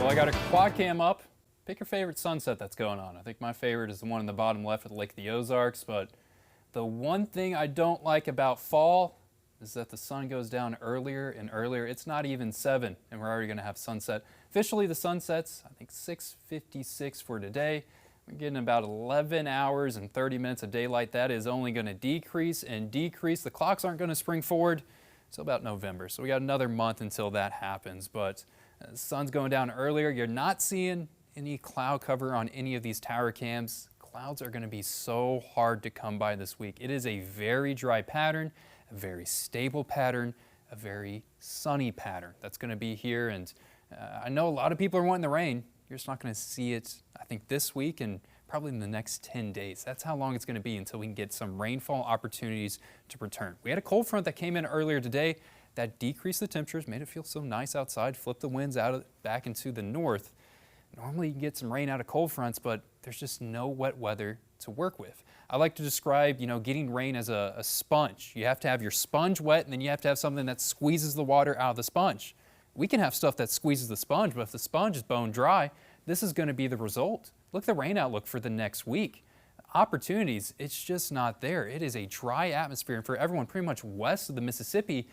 Well, I got a quad cam up. Pick your favorite sunset that's going on. I think my favorite is the one in the bottom left of the Lake of the Ozarks, but the one thing I don't like about fall is that the sun goes down earlier and earlier. It's not even 7 and we're already going to have sunset. Officially the sunset's, I think, 6:56 for today. We're getting about 11 hours and 30 minutes of daylight. That is only going to decrease and decrease. The clocks aren't going to spring forward until about November, so we got another month until that happens. But the sun's going down earlier. You're not seeing any cloud cover on any of these tower cams. Clouds are going to be so hard to come by this week. It is a very dry pattern, a very stable pattern, a very sunny pattern that's going to be here. And I know a lot of people are wanting the rain. You're just not going to see it, I think, this week and probably in the next 10 days. That's how long it's going to be until we can get some rainfall opportunities to return. We had a cold front that came in earlier today that decreased the temperatures, made it feel so nice outside, flipped the winds back into the north. Normally you can get some rain out of cold fronts, but there's just no wet weather to work with. I like to describe, getting rain as a sponge. You have to have your sponge wet, and then you have to have something that squeezes the water out of the sponge. We can have stuff that squeezes the sponge, but if the sponge is bone dry, this is going to be the result. Look at the rain outlook for the next week. Opportunities, it's just not there. It is a dry atmosphere, and for everyone pretty much west of the Mississippi,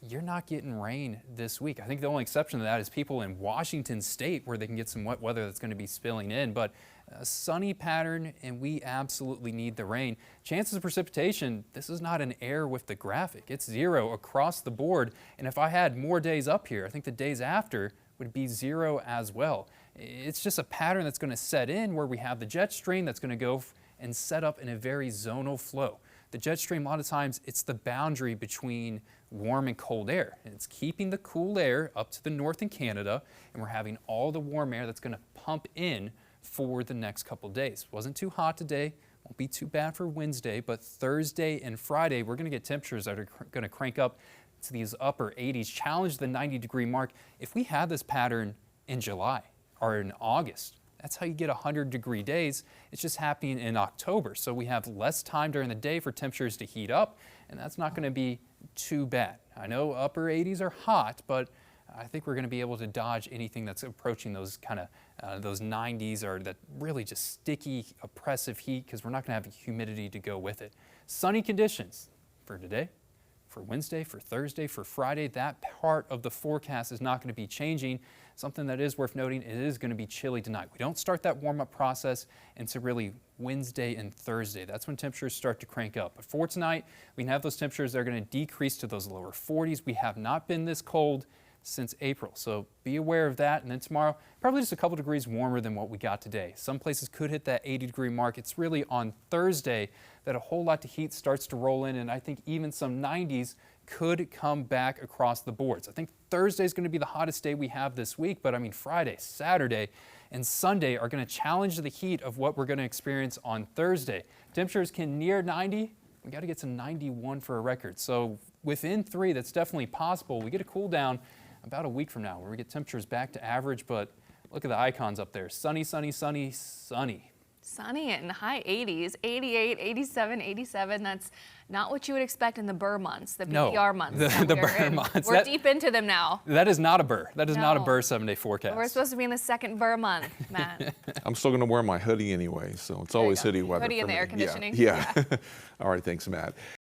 you're not getting rain this week. I think the only exception to that is people in Washington State where they can get some wet weather that's going to be spilling in, but a sunny pattern, and we absolutely need the rain. Chances of precipitation, this is not an error with the graphic. It's 0 across the board, and if I had more days up here, I think the days after would be 0 as well. It's just a pattern that's going to set in where we have the jet stream that's going to go and set up in a very zonal flow. The jet stream, a lot of times, it's the boundary between warm and cold air. And it's keeping the cool air up to the north in Canada, and we're having all the warm air that's going to pump in for the next couple days. Wasn't too hot today, won't be too bad for Wednesday, but Thursday and Friday, we're going to get temperatures that are going to crank up to these upper 80s, challenge the 90-degree mark. If we had this pattern in July or in August, that's how you get 100-degree days. It's just happening in October. So we have less time during the day for temperatures to heat up, and that's not going to be too bad. I know upper 80s are hot, but I think we're going to be able to dodge anything that's approaching those those 90s or that really just sticky, oppressive heat, because we're not going to have humidity to go with it. Sunny conditions for today, for Wednesday, for Thursday, for Friday. That part of the forecast is not going to be changing. Something that is worth noting, it is going to be chilly tonight. We don't start that warm-up process until really Wednesday and Thursday. That's when temperatures start to crank up. But for tonight, we can have those temperatures that are going to decrease to those lower 40s. We have not been this cold since April, so be aware of that. And then tomorrow, probably just a couple degrees warmer than what we got today. Some places could hit that 80-degree mark. It's really on Thursday that a whole lot of heat starts to roll in, and I think even some 90s could come back across the boards. I think Thursday is going to be the hottest day we have this week, but I mean Friday, Saturday, and Sunday are going to challenge the heat of what we're going to experience on Thursday. Temperatures can near 90. We got to get to 91 for a record. So within 3, that's definitely possible. We get a cool down about a week from now where we get temperatures back to average, but look at the icons up there. Sunny, sunny, sunny, sunny. Sunny in the high 80s, 88, 87, 87. That's not what you would expect in the Burr months, the BPR months. The Burr months. We're deep into them now. That is not a Burr. That is not a Burr 7-day forecast. We're supposed to be in the second Burr month, Matt. I'm still going to wear my hoodie anyway, so it's always hoodie weather. Hoodie in the air conditioning. Yeah. All right, thanks, Matt.